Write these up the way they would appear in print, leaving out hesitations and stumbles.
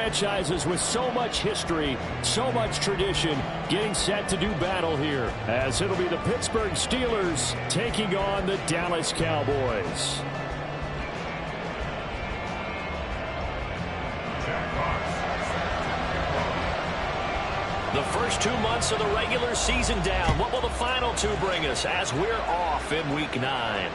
franchises with so much history, so much tradition, getting set to do battle here, as it'll be the Pittsburgh Steelers taking on the Dallas Cowboys. The first 2 months of the regular season down. What will the final 2 bring us as we're off in Week 9?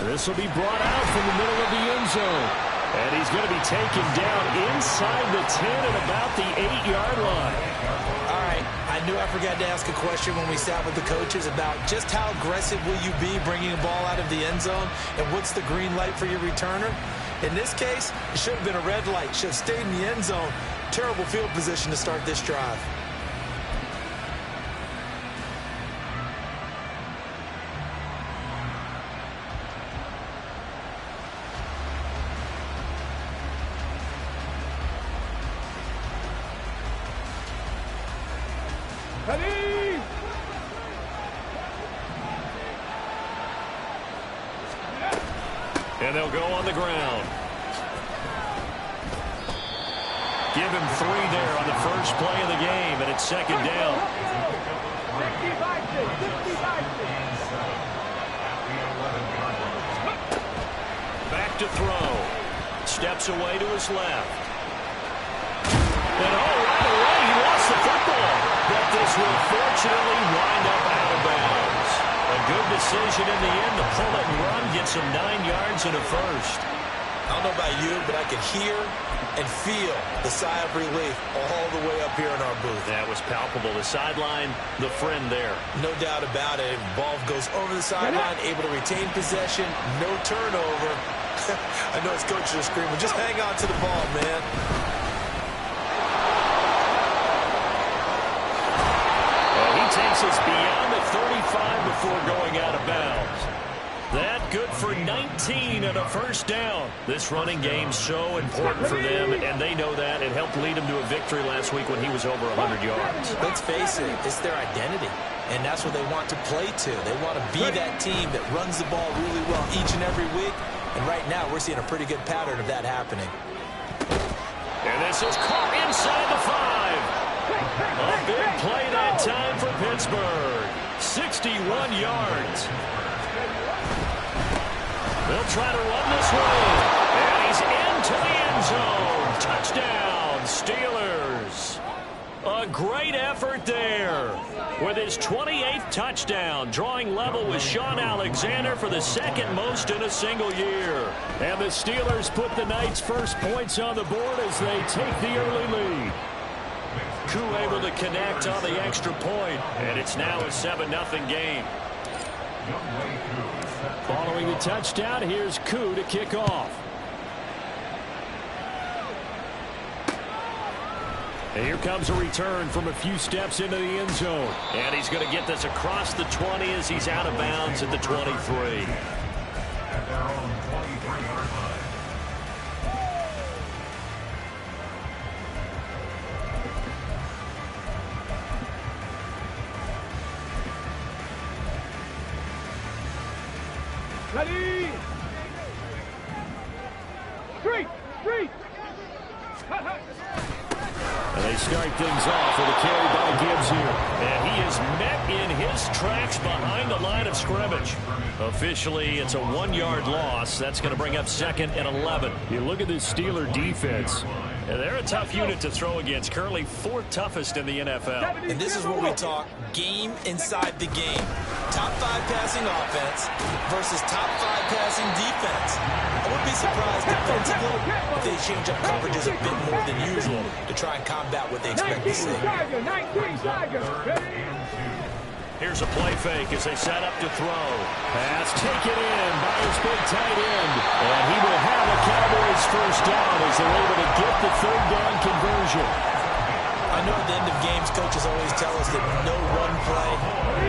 This will be brought out from the middle of the end zone. And he's going to be taken down inside the 10 at about the 8-yard line. All right, I knew I forgot to ask a question when we sat with the coaches about just how aggressive will you be bringing a ball out of the end zone, and what's the green light for your returner? In this case, it should have been a red light. Should have stayed in the end zone. Terrible field position to start this drive. Ready? And they'll go on the ground. Give him 3 there on the first play of the game, and it's 2nd down. Back to throw. Steps away to his left. And right away, he lost the football. But this will fortunately wind up out of bounds. A good decision in the end to pull it and run, get some 9 yards and a first. I don't know about you, but I can hear and feel the sigh of relief all the way up here in our booth. That was palpable. The sideline, the friend there. No doubt about it. Ball goes over the sideline, able to retain possession, no turnover. I know his coaches are screaming, just hang on to the ball, man. He takes us beyond the 35 before going out of bounds. That good for 19 and a first down. This running game so important for them, and they know that. It helped lead them to a victory last week when he was over 100 yards. Let's face it, it's their identity, and that's what they want to play to. They want to be that team that runs the ball really well each and every week, and right now we're seeing a pretty good pattern of that happening. And this is caught inside the 5. A big play that time for Pittsburgh. 61 yards. They'll try to run this way. And he's into the end zone. Touchdown, Steelers. A great effort there. With his 28th touchdown, drawing level with Sean Alexander for the 2nd most in a single year. And the Steelers put the night's first points on the board as they take the early lead. Koo able to connect on the extra point, and it's now a 7-0 game. Following the touchdown, here's Koo to kick off. And here comes a return from a few steps into the end zone. And he's going to get this across the 20 as he's out of bounds at the 23. Ready? Three. And they start things off with a carry by Gibbs here. And he is met in his tracks behind the line of scrimmage. Officially, it's a 1-yard loss. That's going to bring up 2nd and 11. You look at this Steeler defense. And they're a tough unit to throw against. Currently 4th toughest in the NFL. And this is where we talk game inside the game. Top 5 passing offense versus top 5 passing defense. I wouldn't be surprised defensively if they change up coverages a bit more than usual to try and combat what they expect to see. Here's a play fake as they set up to throw. Pass taken in by his big tight end. And he will have a Cowboys first down as they're able to get the 3rd down conversion. I know at the end of games, coaches always tell us that no run play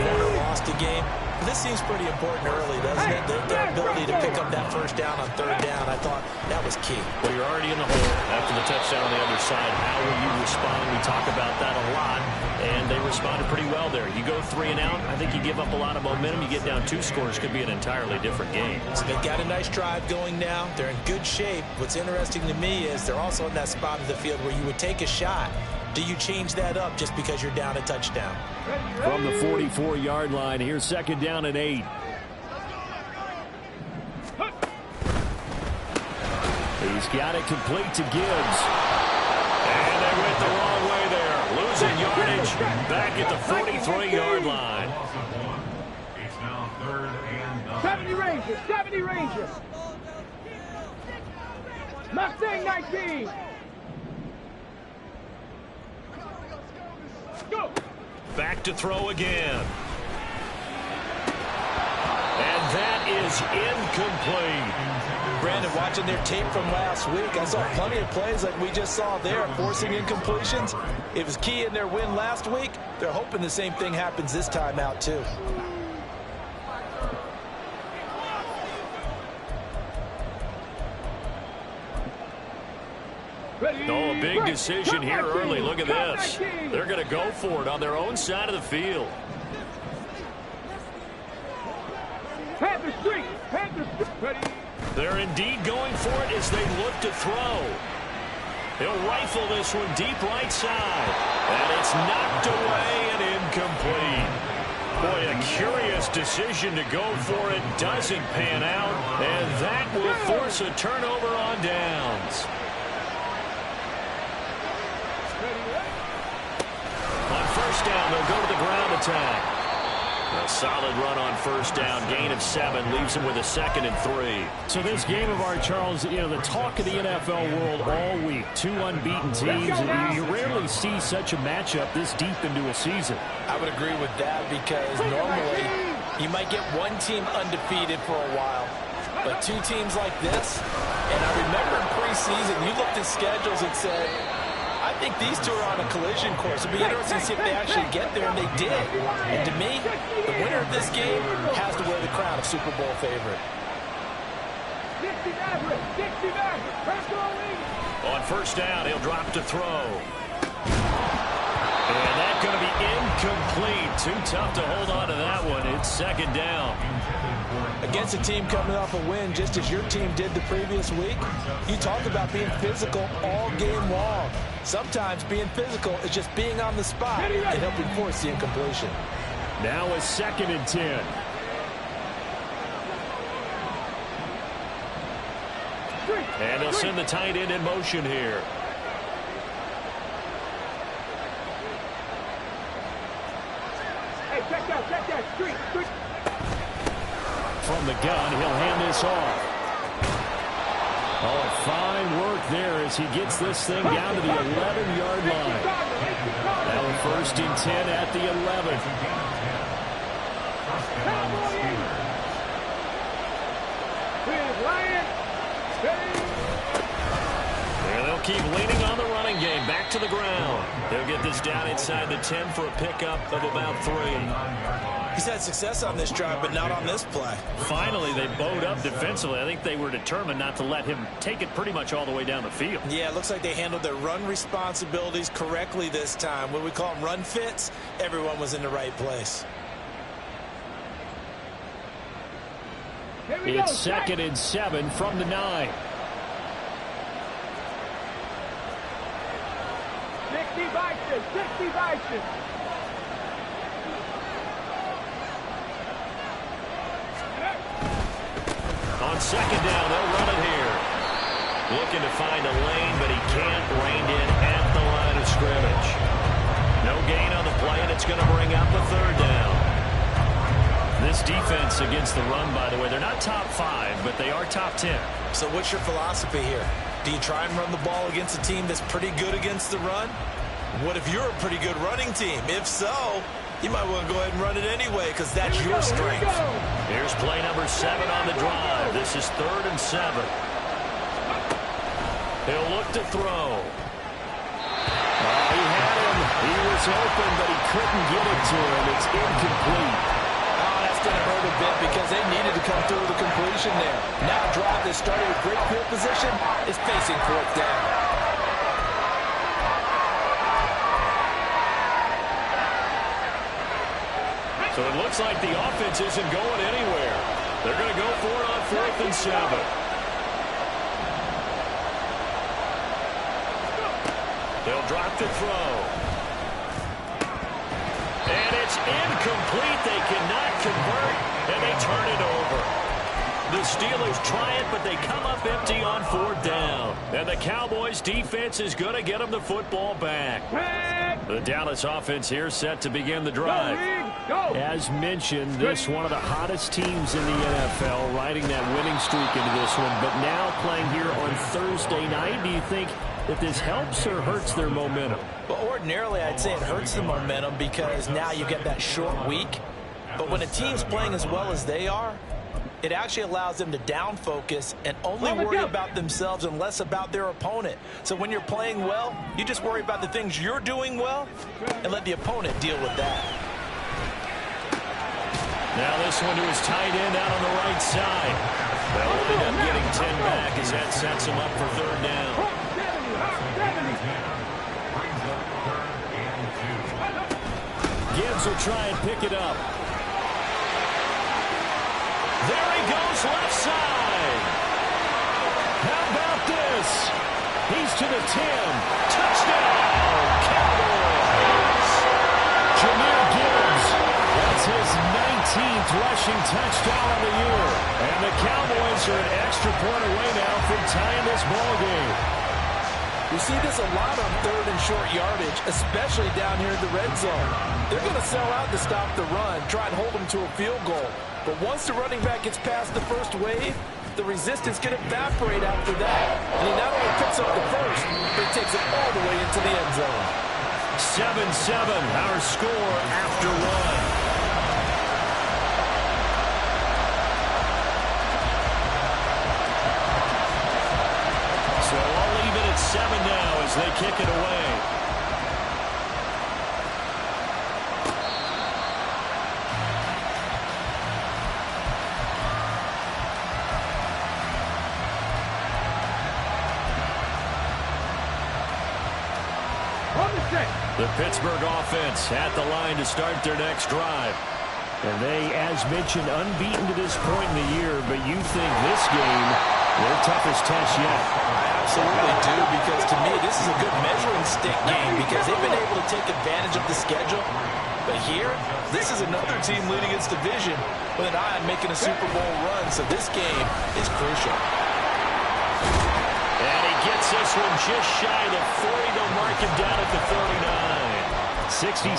won or lost a game. This seems pretty important early, doesn't it? Their ability to pick up that first down on third down, I thought that was key. Well, you're already in the hole after the touchdown on the other side. How will you respond? We talk about that a lot, and they responded pretty well there. You go 3 and out, I think you give up a lot of momentum. You get down 2 scores, could be an entirely different game. So they've got a nice drive going now. They're in good shape. What's interesting to me is they're also in that spot of the field where you would take a shot. Do you change that up just because you're down a touchdown? From the 44-yard line, here's 2nd down and 8. He's got it complete to Gibbs. And they went the wrong way there. Losing yardage back at the 43-yard line. It's now 3rd and 70 Rangers, 70 Rangers. Mustang 19. Go. Back to throw again. And that is incomplete. Brandon, watching their tape from last week, I saw plenty of plays like we just saw there, forcing incompletions. It was key in their win last week. They're hoping the same thing happens this time out, too. Oh, a big decision here early. Look at this. They're going to go for it on their own side of the field. Panther Street, Panther Street. Ready. They're indeed going for it as they look to throw. He'll rifle this one deep right side. And it's knocked away and incomplete. Boy, a curious decision to go for it. Doesn't pan out. And that will force a turnover on downs. On 1st down, they'll go to the ground attack. A solid run on 1st down. Gain of 7 leaves him with a 2nd and 3. So this game of ours, Charles, you know, the talk of the NFL world all week. 2 unbeaten teams. You rarely see such a matchup this deep into a season. I would agree with that because normally you might get one team undefeated for a while. But 2 teams like this, and I remember in preseason, you looked at schedules and said, I think these 2 are on a collision course. It'll be interesting to see if they actually get there, and they did. And to me, the winner of this game has to wear the crown of Super Bowl favorite. 60 Maverick, 60 Maverick. Press rolling. On 1st down, he'll drop to throw. And that's going to be incomplete. Too tough to hold on to that one. It's 2nd down. Against a team coming off a win, just as your team did the previous week, you talk about being physical all game long. Sometimes being physical is just being on the spot and helping force the incompletion. Now a 2nd and 10. And they'll send the tight end in motion here. Hey, check that, street. From the gun, he'll hand this off. Oh, fine work there as he gets this thing down to the 11-yard line. Now a 1st and 10 at the 11. There they'll keep leaning on the running game. Back to the ground. They'll get this down inside the 10 for a pickup of about 3. He's had success on this drive, but not on this play. Finally, they bowed up defensively. I think they were determined not to let him take it pretty much all the way down the field. Yeah, it looks like they handled their run responsibilities correctly this time. When we call them run fits, everyone was in the right place. It's 2nd and 7 from the 9. 60 Bison, 60 Bison. On 2nd down, they'll run it here. Looking to find a lane, but he can't. Reined in at the line of scrimmage. No gain on the play, and it's going to bring up a 3rd down. This defense against the run, by the way, they're not top 5, but they are top 10. So what's your philosophy here? Do you try and run the ball against a team that's pretty good against the run? What if you're a pretty good running team? If so, you might want to go ahead and run it anyway because that's your strength. Here's play number 7 on the drive. This is 3rd and 7. He'll look to throw. He had him. He was open, but he couldn't get it to him. It's incomplete. Oh, that's going to hurt a bit because they needed to come through with a completion there. Now a drive that started with great field position is facing fourth down. So it looks like the offense isn't going anywhere. They're going to go for it on 4th and 7. They'll drop the throw. And it's incomplete. They cannot convert, and they turn it over. The Steelers try it, but they come up empty on 4th down. And the Cowboys' defense is going to get them the football back. The Dallas offense here set to begin the drive. As mentioned, this one of the hottest teams in the NFL, riding that winning streak into this one. But now playing here on Thursday night, do you think that this helps or hurts their momentum? Well, ordinarily, I'd say it hurts the momentum because now you get that short week. But when a team's playing as well as they are, it actually allows them to down focus and only worry about themselves and less about their opponent. So when you're playing well, you just worry about the things you're doing well and let the opponent deal with that. Now this one to his tight end out on the right side. They'll end up getting 10 back as that sets him up for 3rd down. Gibbs will try and pick it up. There he goes, left side. How about this? He's to the 10. Touchdown, Cowboys. Jahmyr Gibbs. That's his 19th rushing touchdown of the year. And the Cowboys are an extra point away now from tying this ball game. We see this a lot on 3rd and short yardage, especially down here in the red zone. They're going to sell out to stop the run, try and hold them to a field goal. But once the running back gets past the first wave, the resistance can evaporate after that. And he not only picks up the first, but he takes it all the way into the end zone. 7-7, our score after 1. So I'll leave it at 7 now as they kick it away. The Pittsburgh offense at the line to start their next drive. And they, as mentioned, unbeaten to this point in the year, but you think this game, their toughest test yet. I absolutely do, because to me, this is a good measuring stick game because they've been able to take advantage of the schedule. But here, this is another team leading its division with an eye on making a Super Bowl run, so this game is crucial. And he gets this one just shy of the 40. They'll mark him down at the 39. 67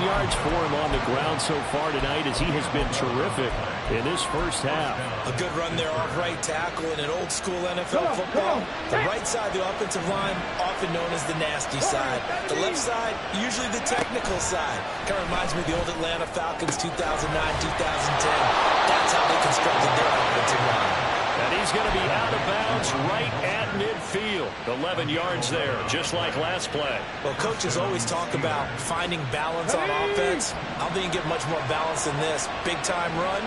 yards for him on the ground so far tonight as he has been terrific in this first half. A good run there off right tackle in an old-school NFL football. The right side of the offensive line, often known as the nasty side. The left side, usually the technical side. Kind of reminds me of the old Atlanta Falcons 2009, 2010. That's how they constructed their offensive line. And he's going to be out of bounds right at midfield. 11 yards there, just like last play. Well, coaches always talk about finding balance on offense. I don't think you get much more balance than this. Big-time run,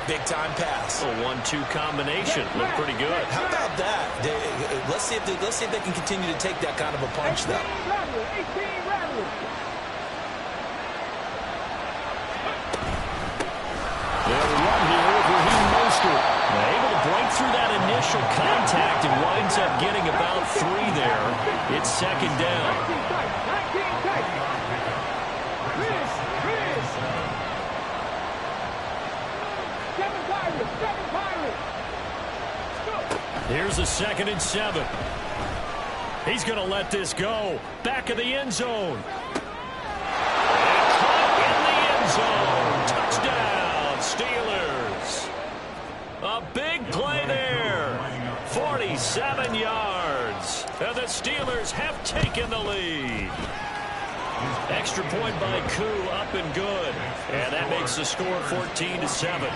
big-time pass. A 1-2 combination. Looked pretty good. How about that? Let's see if they can continue to take that kind of a punch, though. They'll run here with Raheem Mostert. Able to break through that initial contact and winds up getting about 3 there. It's 2nd down. Here's a 2nd and 7. He's going to let this go. Back of the end zone. And caught in the end zone. Touchdown, Steelers. A big play there. 47 yards. And the Steelers have taken the lead. Extra point by Koo, up and good. And that makes the score 14-7.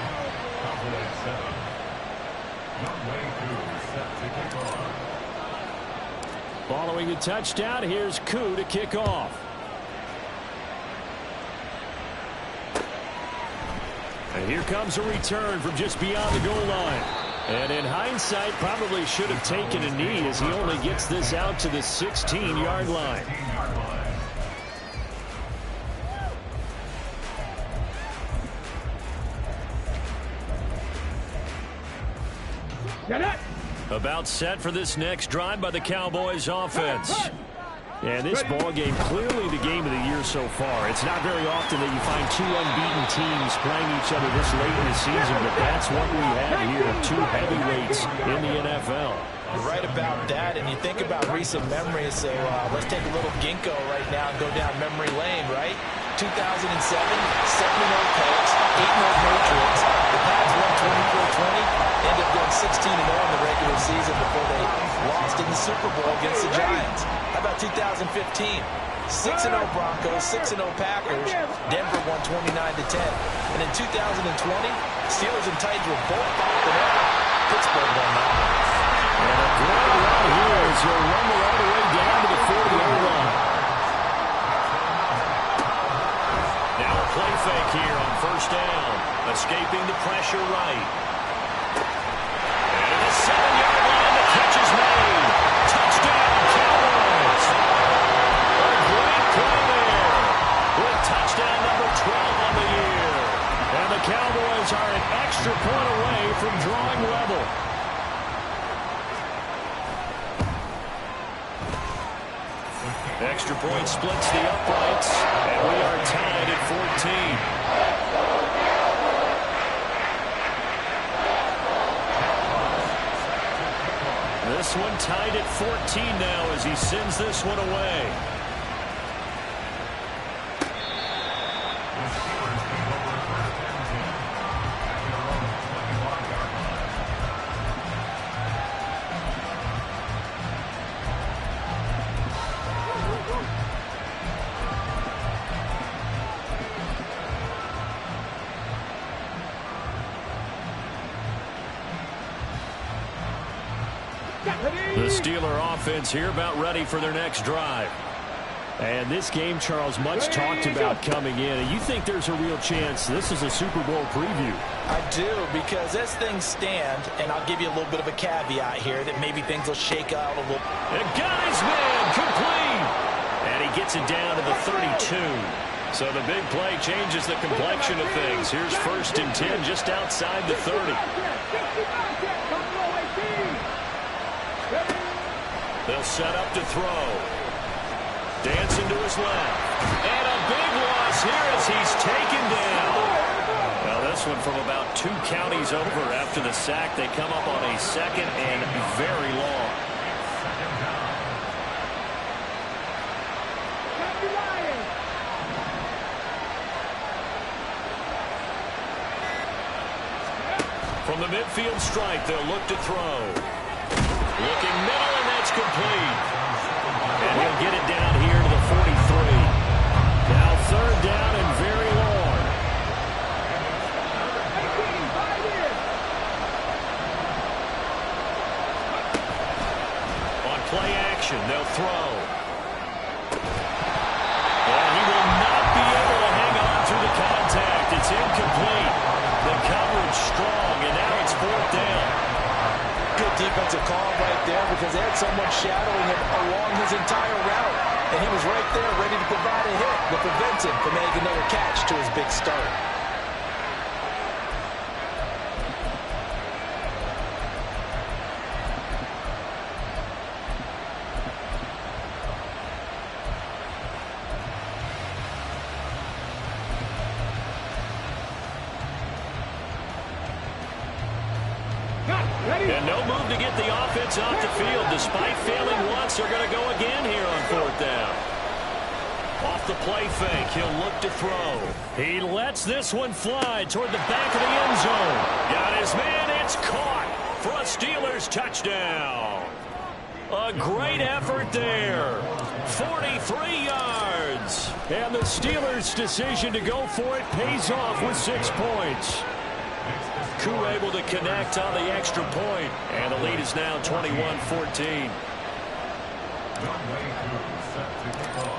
Following the touchdown, here's Koo to kick off. Here comes a return from just beyond the goal line. And in hindsight, probably should have taken a knee as he only gets this out to the 16-yard line. About set for this next drive by the Cowboys offense. And this ball game, clearly the game of the year so far. It's not very often that you find two unbeaten teams playing each other this late in the season, but that's what we have here, two heavyweights in the NFL. You're right about that, and you think about recent memories, so let's take a little ginkgo right now and go down memory lane, right? 2007, 7-0 Colts, 8-0 Patriots. The Pats won 24-20, ended up going 16-0 in the regular season before they lost in the Super Bowl against the Giants. How about 2015? 6-0 Broncos, 6-0 Packers. Denver won 29-10. And in 2020, Steelers and Titans were both popping up. Pittsburgh won that one. And a great run here as he'll rumble all the way down to the 40-yard line. Now a play fake here on first down. Escaping the pressure right. And at the 7-yard line, the catch is made. Touchdown, Cowboys. A great play there with touchdown number 12 on the year. And the Cowboys are an extra point away from drawing level. Extra point splits the uprights, and we are tied at 14. This one tied at 14 now as he sends this one away. The Steeler offense here about ready for their next drive. And this game, Charles, much talked about coming in. And you think there's a real chance this is a Super Bowl preview? I do, because as things stand, and I'll give you a little bit of a caveat here, that maybe things will shake out a little. And got his man complete. And he gets it down to the 32. So the big play changes the complexion of things. Here's 1st and 10 just outside the 30. They'll set up to throw. Dancing to his left. And a big loss here as he's taken down. Now this one from about 2 counties over after the sack. They come up on a 2nd and very long. From the midfield stripe, they'll look to throw. Looking middle, and that's complete. And he'll get it down here to the 43. Now 3rd down and very long. On play action, they'll throw. And he will not be able to hang on through the contact. It's incomplete. The coverage strong, and now it's 4th down. Good defensive call right there because they had someone shadowing him along his entire route. And he was right there ready to provide a hit that prevents him from making another catch to his big start. And no move to get the offense off the field. Despite failing once, they're going to go again here on 4th down. Off the play fake, he'll look to throw. He lets this one fly toward the back of the end zone. Got his man, it's caught for a Steelers touchdown. A great effort there. 43 yards. And the Steelers' decision to go for it pays off with 6 points. Koo able to connect on the extra point, and the lead is now 21-14.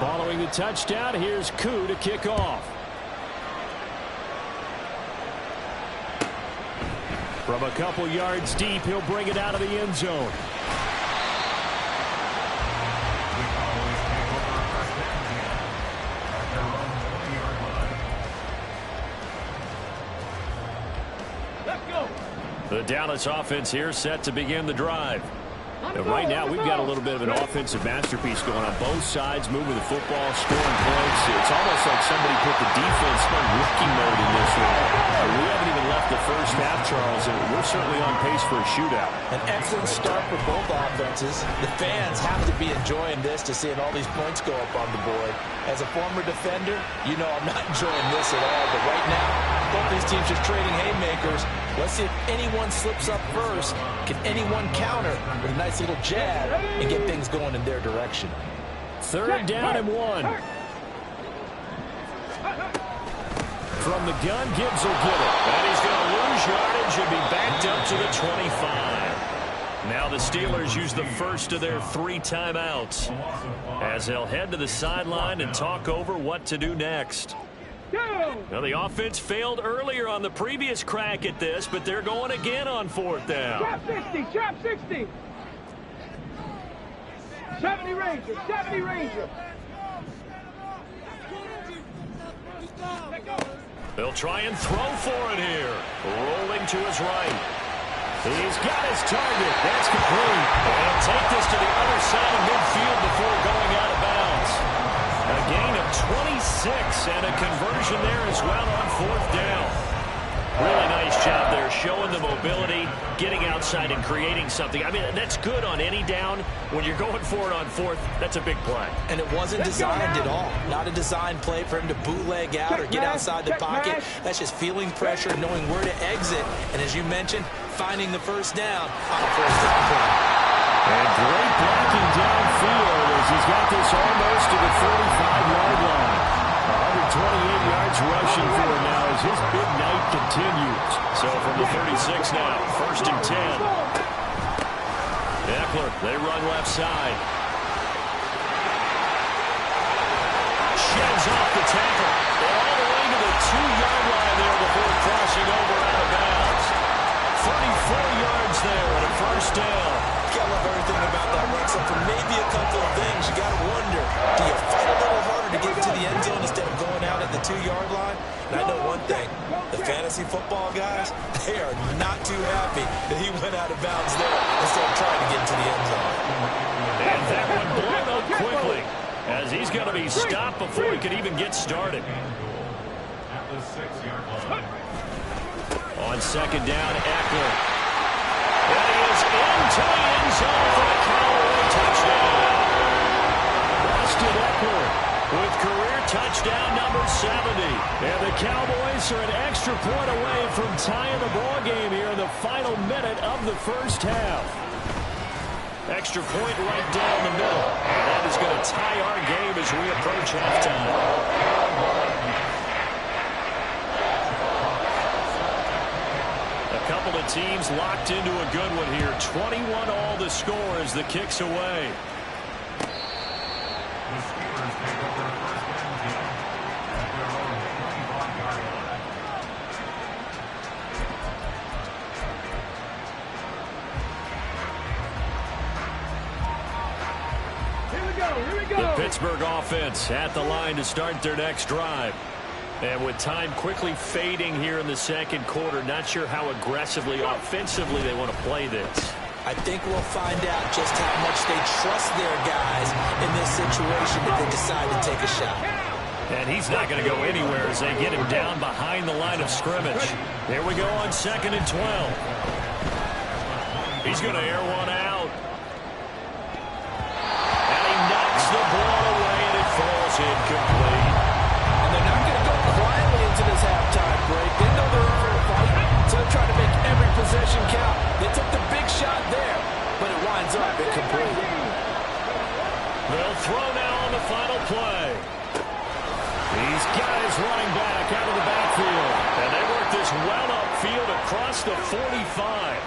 Following the touchdown, here's Koo to kick off. From a couple yards deep, he'll bring it out of the end zone. The Dallas offense here set to begin the drive. And right now, we've got a little bit of an offensive masterpiece going on both sides, moving the football, scoring points. It's almost like somebody put the defense on rookie mode in this one. We haven't even left the first half, Charles, and we're certainly on pace for a shootout. An excellent start for both offenses. The fans have to be enjoying this to seeing all these points go up on the board. As a former defender, you know I'm not enjoying this at all. But right now, both these teams just trading haymakers. Let's see if anyone slips up first. Can anyone counter with a nice little jab and get things going in their direction? Third down and 1. From the gun, Gibbs will get it. And he's going to lose yardage and be backed up to the 25. Now the Steelers use the first of their 3 timeouts as they'll head to the sideline and talk over what to do next. Now the offense failed earlier on the previous crack at this, but they're going again on 4th down. Trap 60, trap 60. 70 Ranger, 70 Ranger. They'll try and throw for it here. Rolling to his right. He's got his target. That's complete. And he'll take this to the other side of midfield before going out of bounds. A gain of 26 and a conversion there as well on 4th down. Really nice job there, showing the mobility, getting outside and creating something. I mean, that's good on any down. When you're going for it on 4th, that's a big play. And it wasn't designed at all. Not a design play for him to bootleg out or get outside the pocket. That's just feeling pressure, knowing where to exit. And as you mentioned, finding the first down on a 4th down play. And great blocking downfield as he's got this almost to the 45-yard line. 128 yards rushing for him now as his big night continues. So from the 36 now, 1st and 10. Eckler, they run left side. Sheds off the tackle. All the way to the 2-yard line there before crossing over out of bounds. 34 yards there and a 1st down. I love everything about that run. So for maybe a couple of things, you got to wonder, do you fight a little harder to get to the end zone instead of going out at the 2-yard line? And I know one thing, the fantasy football guys, they are not too happy that he went out of bounds there instead of trying to get into the end zone. And that one blown up quickly as he's going to be stopped before he could even get started. On 2nd down, Eckler. And he is into the end zone for the Cowboy touchdown. Austin Eckler with career touchdown number 70. And the Cowboys are an extra point away from tying the ball game here in the final minute of the 1st half. Extra point right down the middle. And that is going to tie our game as we approach halftime. Couple of teams locked into a good one here. 21 all the score as the kick's away. Here we go. The Pittsburgh offense at the line to start their next drive. And with time quickly fading here in the 2nd quarter, not sure how aggressively, offensively they want to play this. I think we'll find out just how much they trust their guys in this situation if they decide to take a shot. And he's not going to go anywhere as they get him down behind the line of scrimmage. Here we go on 2nd and 12. He's going to air one out. And he knocks the ball away, and it falls incomplete. And they're not going to go quietly into this halftime break. They know they're in for a fight, so they're trying to make every possession count. They took the big shot there, but it winds up incomplete. They'll throw now on the final play. He's got his running back out of the backfield. And they work this well upfield across the 45.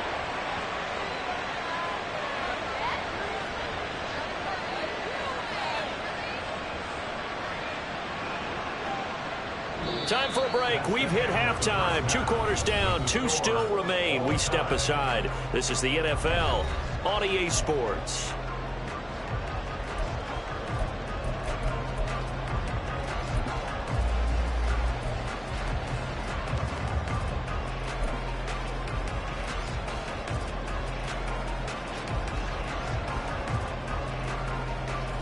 Time for a break. We've hit halftime. 2 quarters down. 2 still remain. We step aside. This is the NFL on EA Sports.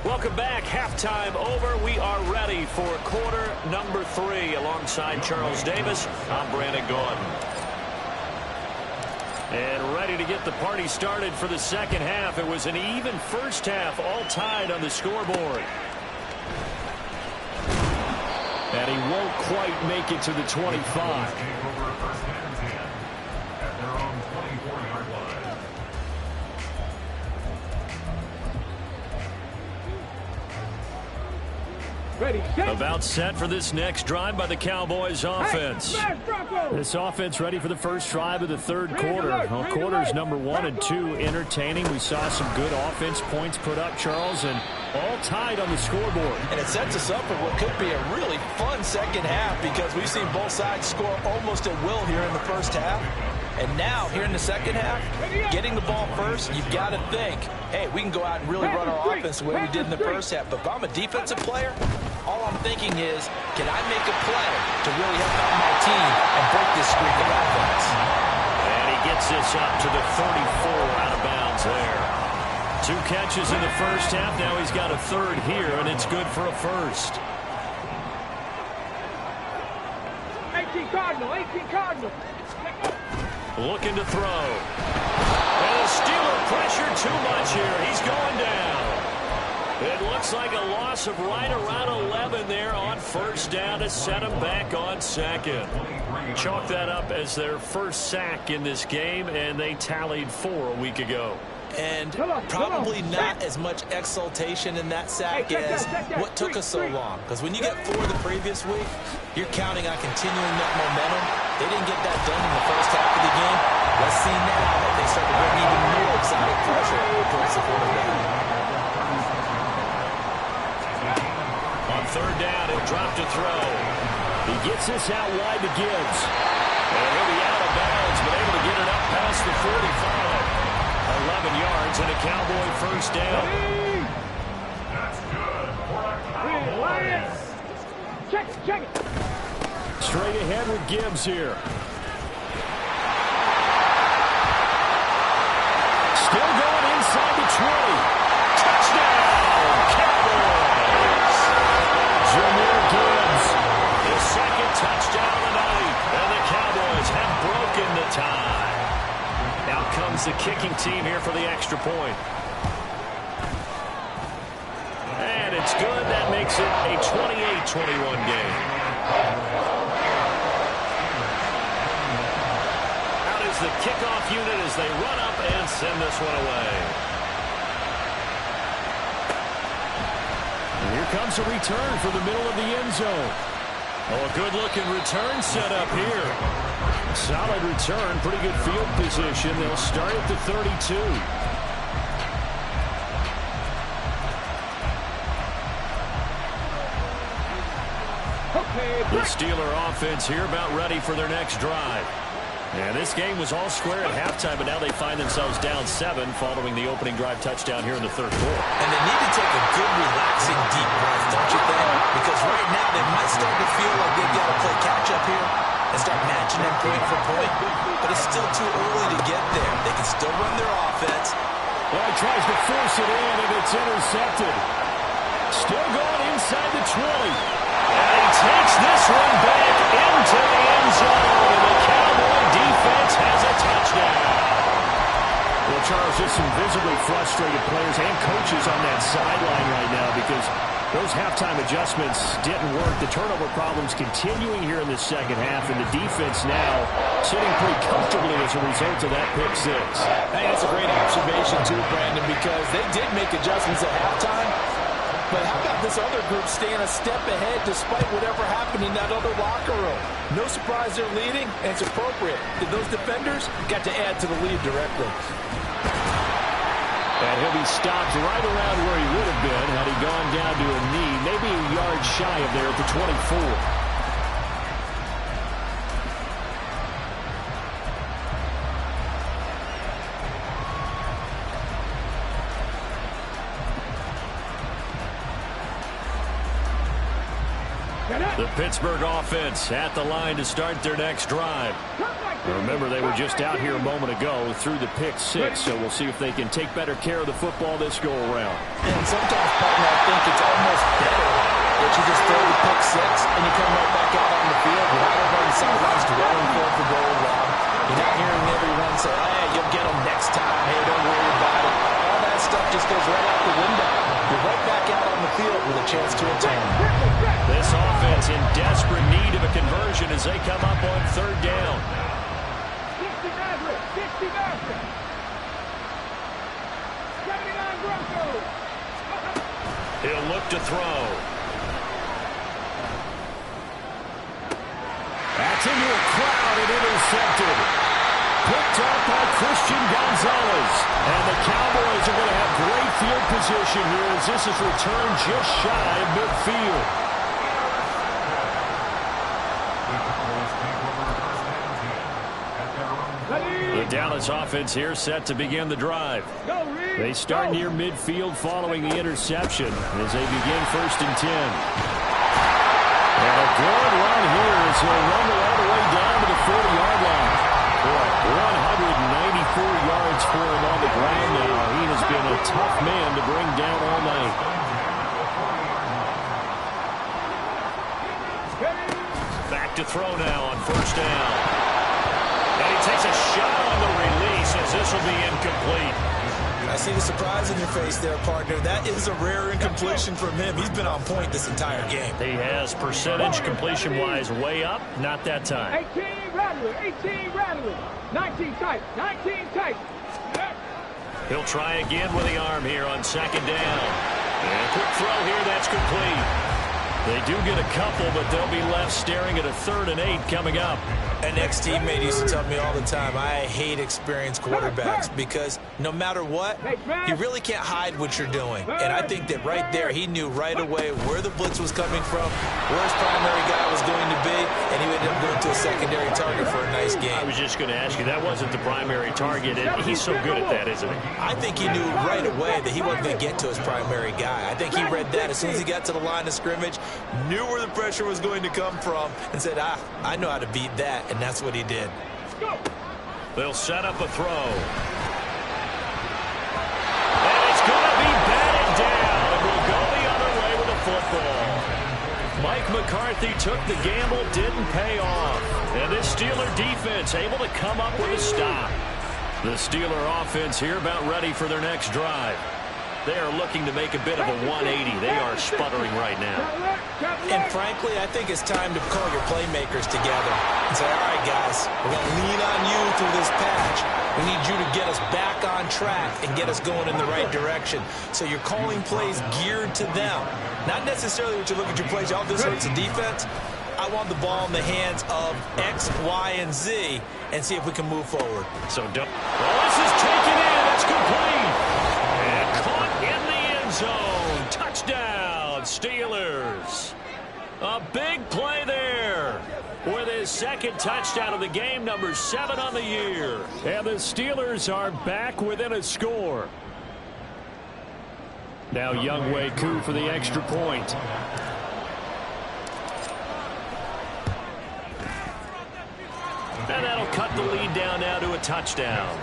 Welcome back. Halftime over. We are ready for quarter number 3. Alongside Charles Davis, I'm Brandon Gordon. And ready to get the party started for the second half. It was an even first half, all tied on the scoreboard. And he won't quite make it to the 25. Ready, set. About set for this next drive by the Cowboys offense. This offense ready for the first drive of the third quarter. Well, quarters number 1 and 2 entertaining. We saw some good offense points put up, Charles, and all tied on the scoreboard. And it sets us up for what could be a really fun second half because we've seen both sides score almost at will here in the first half. And now, here in the second half, getting the ball first, you've got to think, hey, we can go out and really run our offense the way we did in the first half. But if I'm a defensive player, all I'm thinking is, can I make a play to really help out my team and break this streak of offense? And he gets this up to the 34 out of bounds there. 2 catches in the first half. Now he's got a third here, and it's good for a first. 18 Cardinal, 18 Cardinal. Looking to throw. And the Steeler pressure too much here. He's going down. It looks like a loss of right around 11 there on first down to set him back on second. Chalk that up as their first sack in this game, and they tallied 4 a week ago. And probably not as much exultation in that sack as what took us so long. Because when you get 4 the previous week, you're counting on continuing that momentum. They didn't get that done in the first half of the game. Let's see now that they start to bring even more exotic pressure towards the quarterback. On third down, he'll drop to throw. He gets this out wide to Gibbs. And he'll be out of bounds, but able to get it up past the 45. 11 yards and a Cowboy first down. That's good for a Cowboys. Check it, check it. Straight ahead with Gibbs here. Still going inside the 20. Touchdown, Cowboys. Jameer Gibbs. His second touchdown of the night, and the Cowboys have broken the tie. Out comes the kicking team here for the extra point. And it's good. That makes it a 28-21 game. Out is the kickoff unit as they run up and send this one away. And here comes a return for the middle of the end zone. Oh, a good-looking return set up here. Solid return, pretty good field position. They'll start at the 32. The Steeler offense here about ready for their next drive. And this game was all square at halftime, but now they find themselves down 7 following the opening drive touchdown here in the third quarter. And they need to take a good, relaxing, deep breath, don't you think? Because right now they might start to feel like they've got to play catch-up here and start matching them point for point. But it's still too early to get there. They can still run their offense. Well, he tries to force it in, and it's intercepted. Still going inside the 20. And he takes this one back into the end zone. And the Cowboy defense has a touchdown. Well, Charles, just some visibly frustrated players and coaches on that sideline right now because those halftime adjustments didn't work. The turnover problems continuing here in the second half, and the defense now sitting pretty comfortably as a result of that pick 6. Hey, that's a great observation too, Brandon, because they did make adjustments at halftime. But how about this other group staying a step ahead despite whatever happened in that other locker room? No surprise they're leading, and it's appropriate. Those defenders got to add to the lead directly. And he'll be stopped right around where he would have been had he gone down to a knee, maybe a yard shy of there at the 24. The Pittsburgh offense at the line to start their next drive. Remember, they were just out here a moment ago through the pick six, so we'll see if they can take better care of the football this go-around. And sometimes, partner, I think it's almost better that you just throw the pick six and you come right back out on the field without everybody on the sidelines dwelling for the goal line. You're not hearing everyone say, hey, you'll get them next time. Hey, don't worry about it. All that stuff just goes right out the window. You're right back out on the field with a chance to atone. This offense in desperate need of a conversion as they come up on third down. 60 Maverick. 79 Broncos. He'll look to throw. That's into a crowd and intercepted. Picked up by Christian Gonzalez. And the Cowboys are going to have great field position here as this is returned just shy of midfield. The Dallas offense here set to begin the drive. They start near midfield following the interception as they begin 1st and 10. And a good run here as he'll rumble all the way down to the 40-yard line. Boy, 194 yards for him on the ground now. He has been a tough man to bring down all night. Back to throw now on 1st down. And he takes a shot on the release as this will be incomplete. I see the surprise in your face there, partner. That is a rare incompletion from him. He's been on point this entire game. He has percentage completion-wise way up. Not that time. 18 Rattler. 18 Rattler. 19 tight. 19 tight. He'll try again with the arm here on 2nd down. And a quick throw here. That's complete. They do get a couple, but they'll be left staring at a 3rd and 8 coming up. An ex-teammate used to tell me all the time, I hate experienced quarterbacks because no matter what, you really can't hide what you're doing. And I think that right there, he knew right away where the blitz was coming from, where his primary guy was going to be, and he ended up going to a secondary target for a nice game. I was just going to ask you, that wasn't the primary target, and he's so good at that, isn't he? I think he knew right away that he wasn't going to get to his primary guy. I think he read that as soon as he got to the line of scrimmage, knew where the pressure was going to come from, and said, I know how to beat that, and that's what he did. They'll set up a throw. And it's going to be batted down, and we'll go the other way with a football. Mike McCarthy took the gamble, didn't pay off. And this Steeler defense able to come up with a stop. The Steeler offense here about ready for their next drive. They are looking to make a bit of a 180. They are sputtering right now. And frankly, I think it's time to call your playmakers together and say, all right, guys, we're going to lean on you through this patch. We need you to get us back on track and get us going in the right direction. So you're calling plays geared to them. Not necessarily what you look at your plays, oh, this hurts the defense. I want the ball in the hands of X, Y, and Z and see if we can move forward. So, this is taken in. That's complete. And caught in the end zone. Touchdown, Steelers. A big play there with his 2nd touchdown of the game, number 7 on the year. And the Steelers are back within a score. Now Younghoe Koo for the extra point. And that'll cut the lead down now to a touchdown.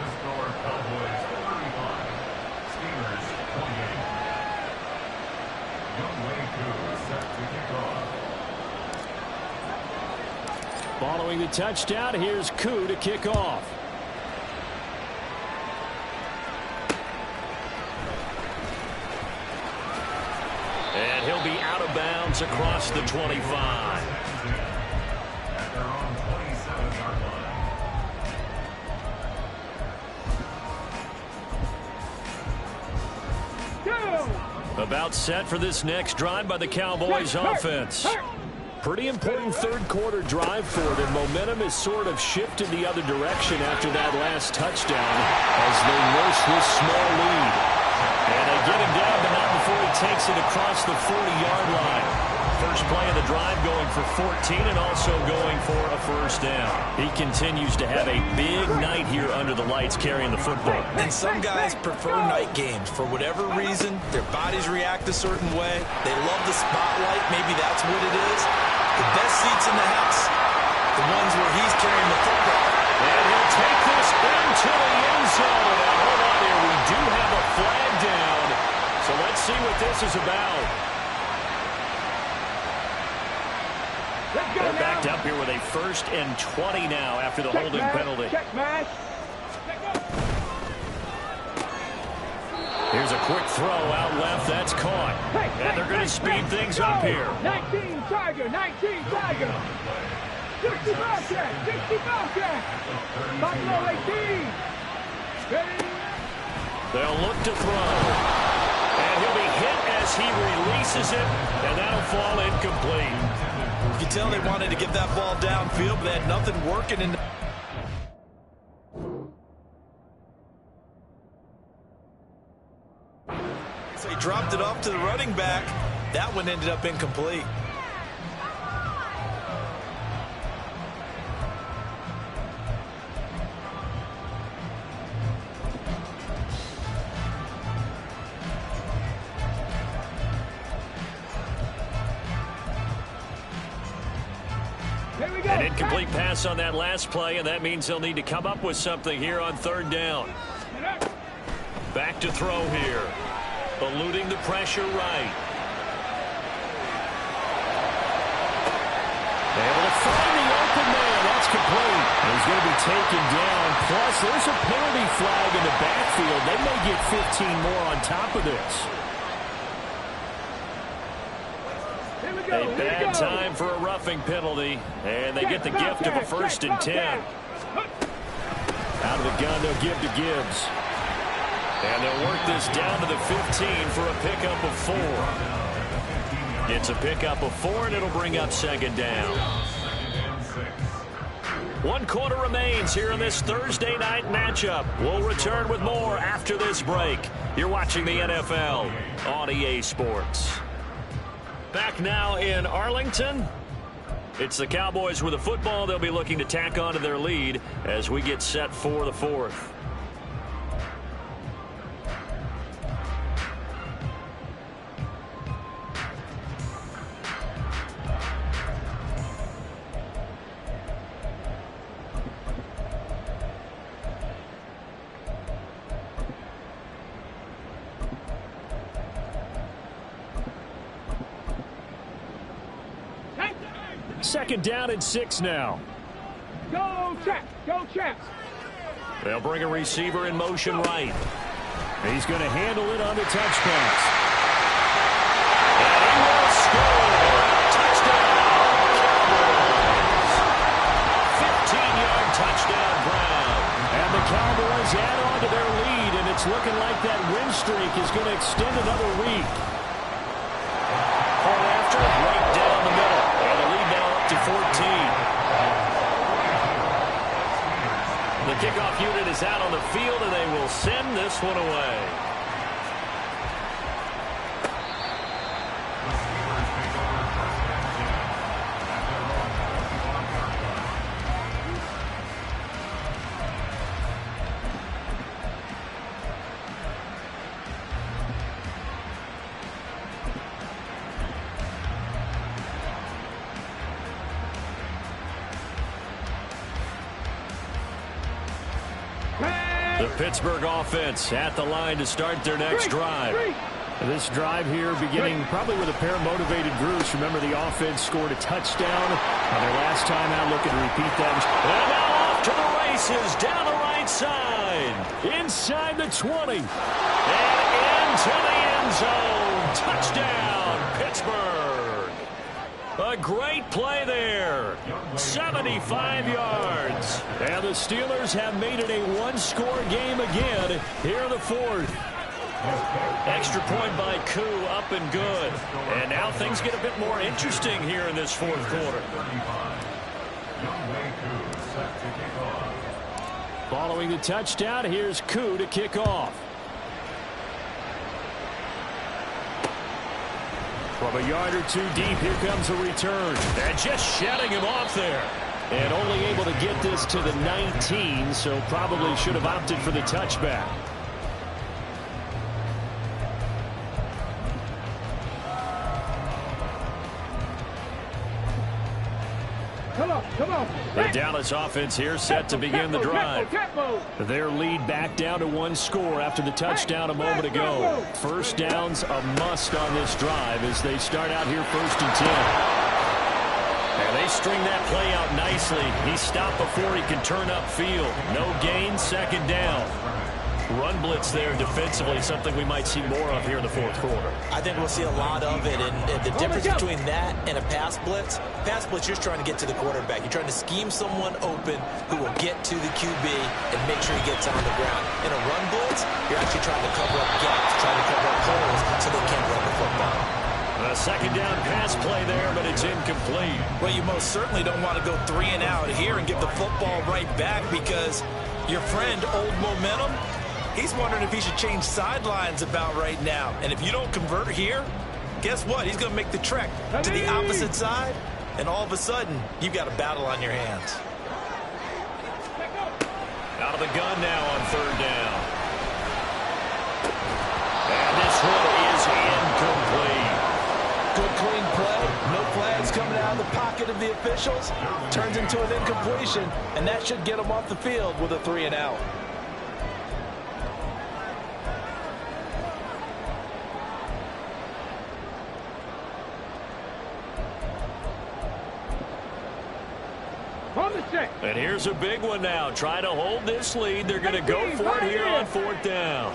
Following the touchdown, here's Koo to kick off. And he'll be out of bounds across the 25. About set for this next drive by the Cowboys offense. Pretty important 3rd quarter drive for them. Momentum has sort of shifted the other direction after that last touchdown as they nurse this small lead. And they get him down, but not before he takes it across the 40-yard line. First play of the drive going for 14 and also going for a 1st down. He continues to have a big night here under the lights carrying the football. And some guys prefer night games. For whatever reason, their bodies react a certain way. They love the spotlight. Maybe that's what it is. The best seats in the house, the ones where he's carrying the football. And he'll take this into the end zone. Now, hold on here. We do have a flag down. So let's see what this is about. They're backed up here with a 1st and 20 now after the holding penalty. Check match. Here's a quick throw out left. That's caught. And they're going to speed things up here. 19 Tiger, 19 Tiger. 65 check, 65 check. Buffalo 18. Ready? They'll look to throw. And he'll be hit as he releases it. And that'll fall incomplete. You can tell they wanted to get that ball downfield, but they had nothing working in the... So he dropped it off to the running back. That one ended up incomplete. An incomplete pass on that last play, and that means they'll need to come up with something here on 3rd down. Back to throw here. Eluding the pressure right. Able to find the open man. That's complete. And he's going to be taken down. Plus, there's a penalty flag in the backfield. They may get 15 more on top of this. A bad time for a roughing penalty, and they get the gift of a 1st and 10. Out of the gun, they'll give to Gibbs. And they'll work this down to the 15 for a pickup of 4. It's a pickup of 4, and it'll bring up 2nd down. 1 quarter remains here in this Thursday night matchup. We'll return with more after this break. You're watching the NFL on EA Sports. Back now in Arlington. It's the Cowboys with the football. They'll be looking to tack on to their lead as we get set for the 4th. Second down and 6 now. Go check, go check. They'll bring a receiver in motion right. He's going to handle it on the touch pass. And he will score. Touchdown, Cowboys. 15-yard touchdown, Brown. And the Cowboys add on to their lead, and it's looking like that win streak is going to extend another week. Point after, right down the middle. And the lead now up to 14. The kickoff unit is out on the field, and they will send this one away. The Pittsburgh offense at the line to start their next drive. This drive here beginning probably with a pair of motivated groups. Remember, the offense scored a touchdown on their last time out, looking to repeat that. And now off to the races down the right side. Inside the 20. And into the end zone. Touchdown, Pittsburgh. A great play there. 75 yards. And the Steelers have made it a one-score game again here in the 4th. Extra point by Koo, up and good. And now things get a bit more interesting here in this 4th quarter. Following the touchdown, here's Koo to kick off. From a yard or two deep, here comes a return. And just shutting him off there. And only able to get this to the 19, so probably should have opted for the touchback. The Dallas offense here set to begin the drive. Their lead back down to 1 score after the touchdown a moment ago. First down's a must on this drive as they start out here 1st and 10. And they string that play out nicely. He stopped before he can turn upfield. No gain, 2nd down. Run blitz there defensively, something we might see more of here in the 4th quarter. I think we'll see a lot of it, and the difference between that and a pass blitz, you're just trying to get to the quarterback. You're trying to scheme someone open who will get to the QB and make sure he gets on the ground. In a run blitz, you're actually trying to cover up gaps, trying to cover up holes so they can't run the football. A 2nd down pass play there, but it's incomplete. Well, you most certainly don't want to go 3 and out here and give the football right back because your friend, Old Momentum, he's wondering if he should change sidelines about right now. And if you don't convert here, guess what? He's going to make the trek to the opposite side, and all of a sudden, you've got a battle on your hands. Out of the gun now on 3rd down. And this one is incomplete. Good clean play. No flags coming out of the pocket of the officials. Turns into an incompletion, and that should get him off the field with a 3 and out. And here's a big one now. Trying to hold this lead. They're going to go for it here on 4th down.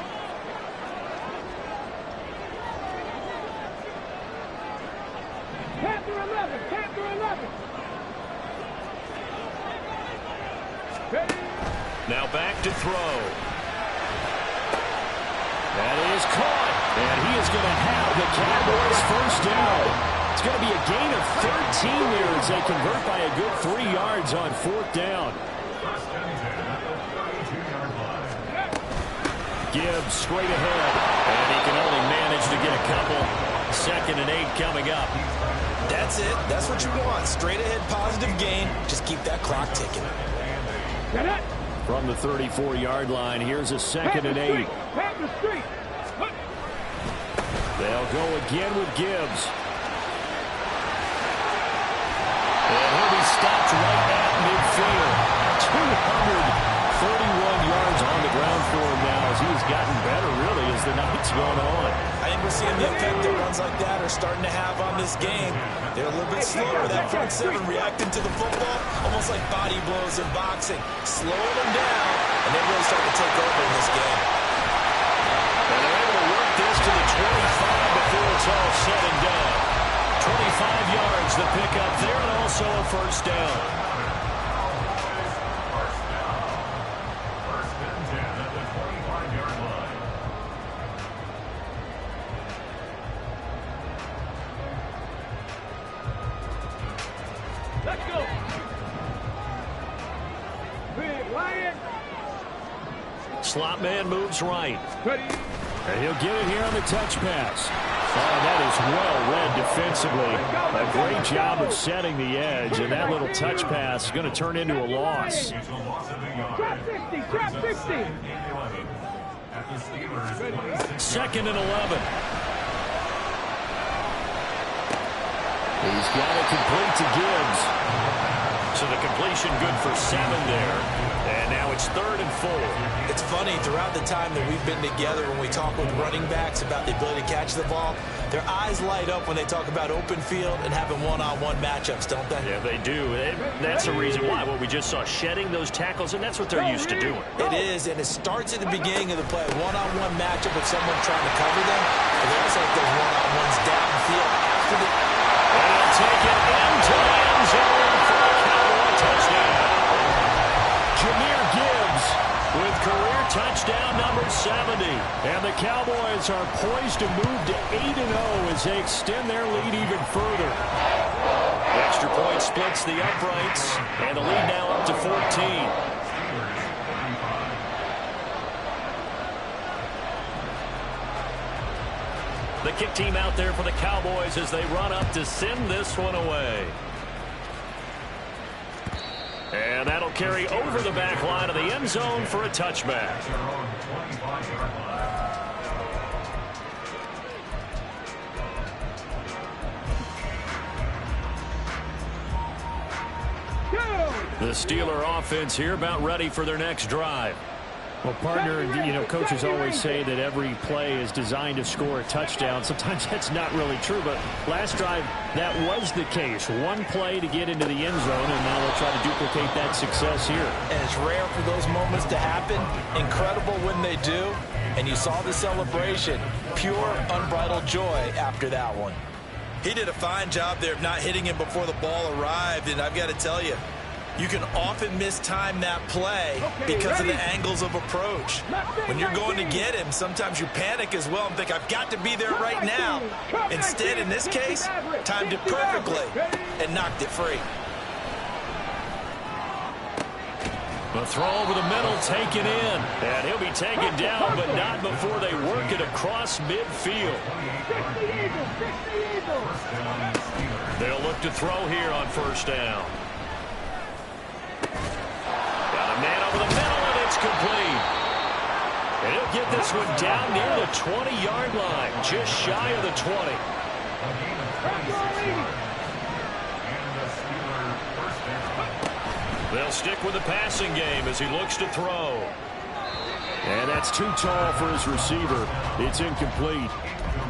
Now back to throw. That is caught. And he is going to have the Cowboys 1st down. It's going to be a gain of 13 there as they convert by a good 3 yards on 4th down. Gibbs straight ahead. And he can only manage to get a couple. 2nd and 8 coming up. That's it. That's what you want. Straight ahead positive gain. Just keep that clock ticking. From the 34-yard line, here's a 2nd and 8. They'll go again with Gibbs. And he'll be stopped right at midfield. 231 yards on the ground for him now as he's gotten better, really, as the night's gone on. I think we're seeing the effect that runs like that are starting to have on this game. They're a little bit slower. That front 7 reacting to the football, almost like body blows in boxing. Slowing them down, and they really start to take over in this game. And they're able to work this to the 25 before it's all said and done. 25 yards the pickup there, and also a 1st down. Slot man moves right. And he'll get it here on the touch pass. Oh, that is well read defensively. A great job of setting the edge, and that little touch pass is going to turn into a loss. Trap 60. 2nd and 11. He's got it complete to Gibbs. So the completion good for 7 there. And now it's 3rd and 4. It's funny, throughout the time that we've been together, when we talk with running backs about the ability to catch the ball, their eyes light up when they talk about open field and having one-on-one matchups, don't they? Yeah, they do. That's the reason why. What we just saw, shedding those tackles, and that's what they're used to doing. It is, and it starts at the beginning of the play. One-on-one matchup with someone trying to cover them, and they also have those one-on-ones downfield after the... And he'll take it into the end zone for a Cowboy touchdown. Jahmyr Gibbs with career touchdown number 70. And the Cowboys are poised to move to 8-0 as they extend their lead even further. The extra point splits the uprights, and the lead now up to 14. The kick team out there for the Cowboys as they run up to send this one away. And that'll carry over the back line of the end zone for a touchback. The Steeler offense here about ready for their next drive. Well, partner, you know, coaches always say that every play is designed to score a touchdown. Sometimes that's not really true, but last drive, that was the case. One play to get into the end zone, and now they'll try to duplicate that success here. And it's rare for those moments to happen. Incredible when they do. And you saw the celebration. Pure, unbridled joy after that one. He did a fine job there of not hitting him before the ball arrived, and I've got to tell you, you can often mistime that play because of the angles of approach. When you're going to get him, sometimes you panic as well and think, I've got to be there right now. Instead, in this case, timed it perfectly and knocked it free. The throw over the middle taken in. And he'll be taken down, but not before they work it across midfield. They'll look to throw here on first down. Got a man over the middle, and it's complete. And he'll get this one down near the 20-yard line, just shy of the 20. They'll stick with the passing game as he looks to throw. And that's too tall for his receiver. It's incomplete.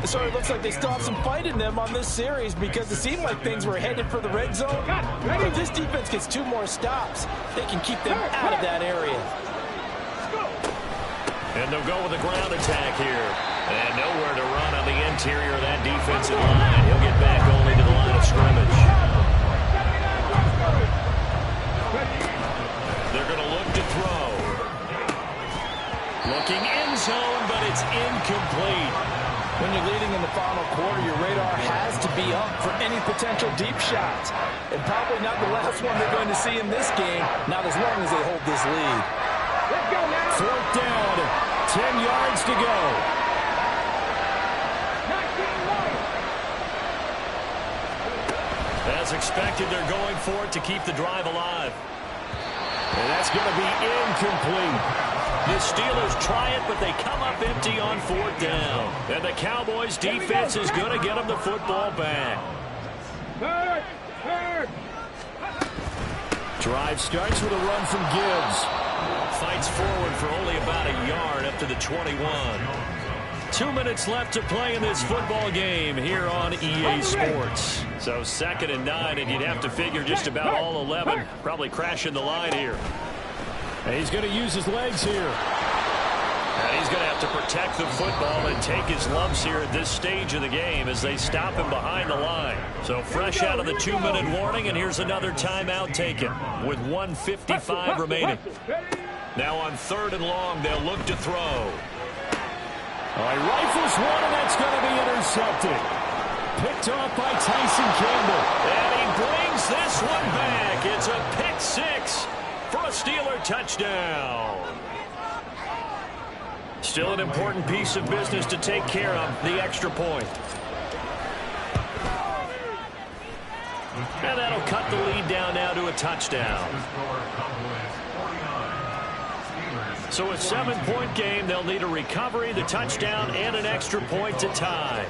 So it looks like they still have some fight in them on this series because it seemed like things were headed for the red zone. But if this defense gets 2 more stops, they can keep them out of that area. And they'll go with a ground attack here. And nowhere to run on the interior of that defensive line. He'll get back only to the line of scrimmage. They're going to look to throw. Looking end zone, but it's incomplete. When you're leading in the final quarter, your radar has to be up for any potential deep shots. And probably not the last one they're going to see in this game, not as long as they hold this lead. Let's go now. 4th down, 10 yards to go. As expected, they're going for it to keep the drive alive. And that's going to be incomplete. The Steelers try it, but they come up empty on 4th down. And the Cowboys' defense is going to get them the football back. Drive starts with a run from Gibbs. Fights forward for only about a yard up to the 21. 2 minutes left to play in this football game here on EA Sports. So 2nd and 9, and you'd have to figure just about all 11 probably crashing the line here. And he's going to use his legs here. And he's going to have to protect the football and take his lumps here at this stage of the game as they stop him behind the line. So fresh out of the 2-minute warning, and here's another timeout taken with 1:55 remaining. Now on 3rd and long, they'll look to throw. All right, rifles one, and that's going to be intercepted. Picked off by Tyson Campbell. And he brings this one back. It's a pick 6 for a Steeler touchdown. Still an important piece of business to take care of, the extra point. And that'll cut the lead down now to a touchdown. So a 7-point game, they'll need a recovery, the touchdown, and an extra point to tie.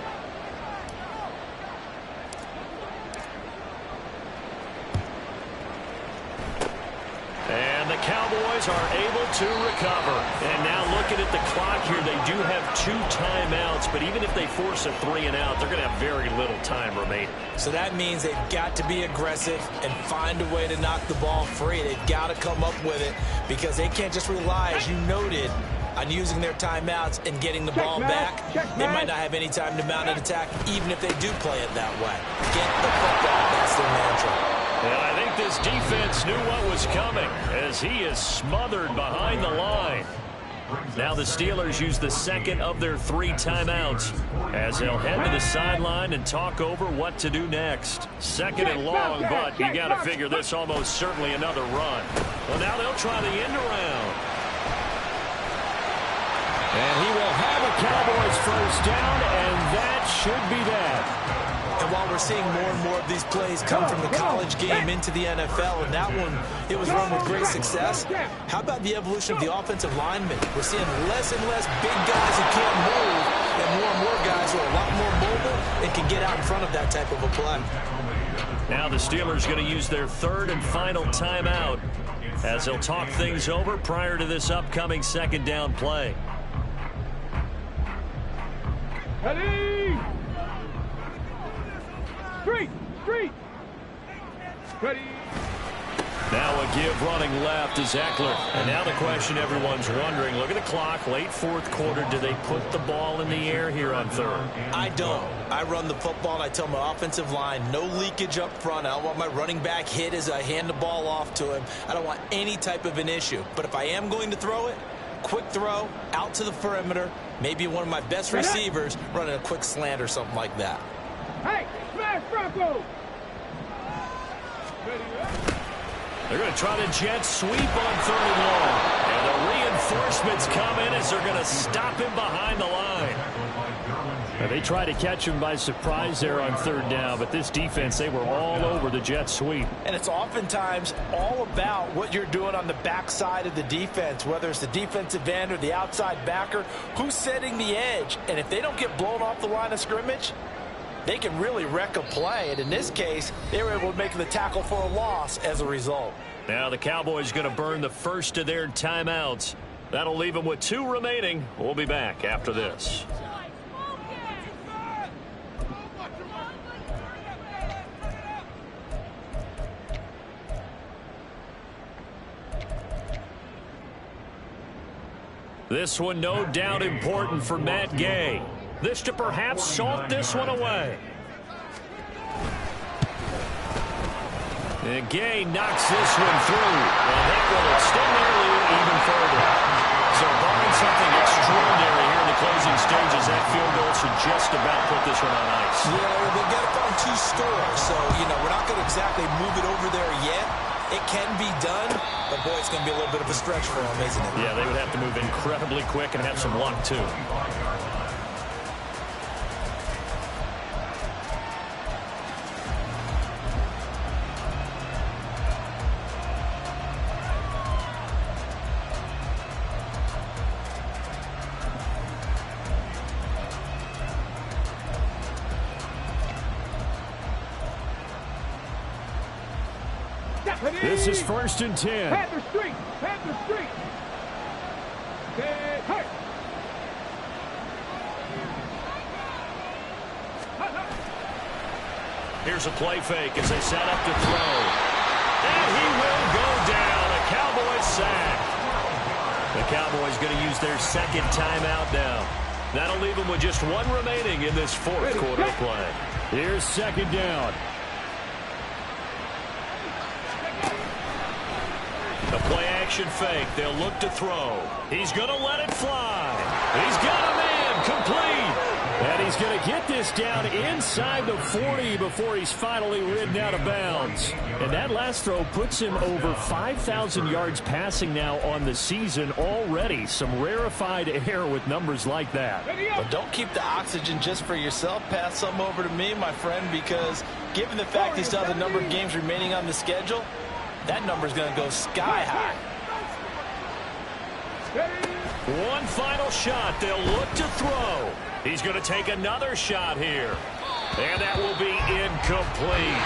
And the Cowboys are able to recover. And now looking at the clock here, they do have 2 timeouts, but even if they force a 3-and-out, they're going to have very little time remaining. So that means they've got to be aggressive and find a way to knock the ball free. They've got to come up with it because they can't just rely, as you noted, on using their timeouts and getting the ball back. They might not have any time to mount an attack, even if they do play it that way. Get the football. That's their mantra. And I think this defense knew what was coming as he is smothered behind the line. Now the Steelers use the 2nd of their 3 timeouts as they'll head to the sideline and talk over what to do next. 2nd and long, but you got to figure this almost certainly another run. Well, now they'll try the end around. And he will have a Cowboys first down, and that should be that. And while we're seeing more and more of these plays come from the college game into the NFL, and that one, it was run with great success, how about the evolution of the offensive linemen? We're seeing less and less big guys who can't move, and more guys who are a lot more mobile and can get out in front of that type of a play. Now the Steelers going to use their third and final timeout as they'll talk things over prior to this upcoming second down play. Ready! Street! Ready! Now a give running left to Eckler. And now the question everyone's wondering, look at the clock, late fourth quarter, do they put the ball in the air here on third? I don't. I run the football and I tell my offensive line, no leakage up front. I don't want my running back hit as I hand the ball off to him. I don't want any type of an issue. But if I am going to throw it, quick throw, out to the perimeter, maybe one of my best receivers running a quick slant or something like that. Hey, smash Bronco! They're going to try the jet sweep on third and long. And the reinforcements come in as they're going to stop him behind the line. They tried to catch him by surprise there on third down, but this defense, they were all over the jet sweep. And it's oftentimes all about what you're doing on the backside of the defense, whether it's the defensive end or the outside backer, who's setting the edge. And if they don't get blown off the line of scrimmage, they can really wreck a play. And in this case, they were able to make the tackle for a loss as a result. Now the Cowboys going to burn the first of their timeouts. That'll leave them with 2 remaining. We'll be back after this. This one no doubt important for Matt Gay. This to perhaps salt this one away. And Gay knocks this one through. And that will extend their lead even further. So barring something extraordinary here in the closing stages, that field goal should just about put this one on ice. Yeah, they've got to find 2 scores. So, we're not going to exactly move it over there yet. It can be done, but boy, it's going to be a little bit of a stretch for them, isn't it? Yeah, they would have to move incredibly quick and have some luck, too. This is 1st and 10. Panther Street! Hey! Here's a play fake as they set up to throw. And he will go down. A Cowboys sack. The Cowboys going to use their second timeout now. That'll leave them with just 1 remaining in this fourth quarter of play. Here's 2nd down. The play action fake. They'll look to throw. He's going to let it fly. He's got a man complete. And he's going to get this down inside the 40 before he's finally ridden out of bounds. And that last throw puts him over 5,000 yards passing now on the season already. Some rarefied air with numbers like that. But don't keep the oxygen just for yourself. Pass some over to me, my friend, because given the fact he still has a number of games remaining on the schedule, that number's going to go sky high. One final shot. They'll look to throw. He's going to take another shot here. And that will be incomplete.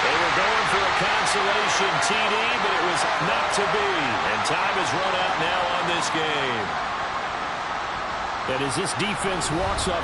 They were going for a consolation TD, but it was not to be. And time has run out now on this game. And as this defense walks up